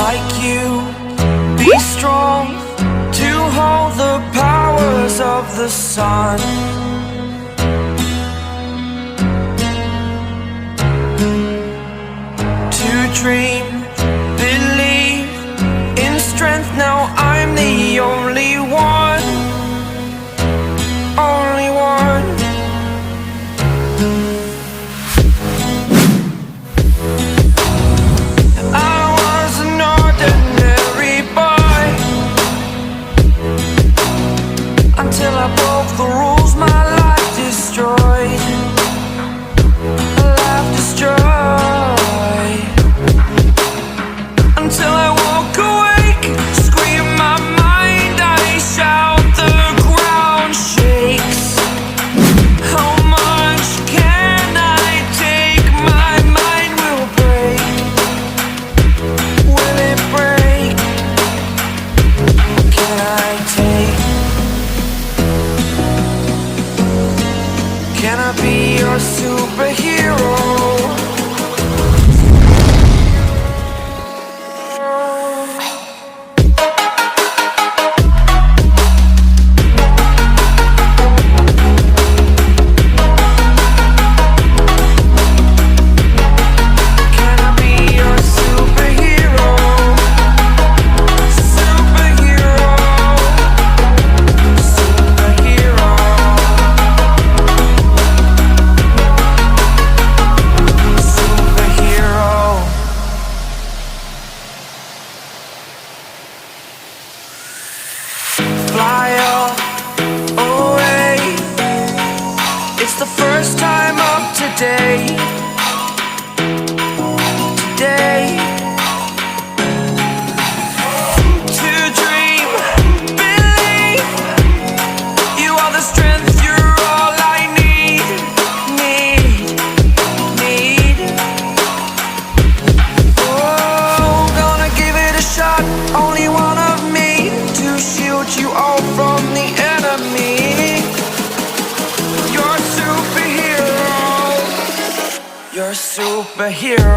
like you. Be strong to hold the powers of the sun. To dream, believe in strength. Now I'm the only one, only one. I was an ordinary boy until I broke the rules. My life destroyed, life destroyed. Until I woke awake, scream my mind, I shout, the ground shakes. How much can I take? My mind will break. Will it break? Can I take? Can I be your superhero? Fly away. It's the first time of today. Today. To dream, believe. You are the strength, you're all I need. Oh, gonna give it a shot. Only one of me to shield you all from the enemy. You're a superhero. You're a superhero.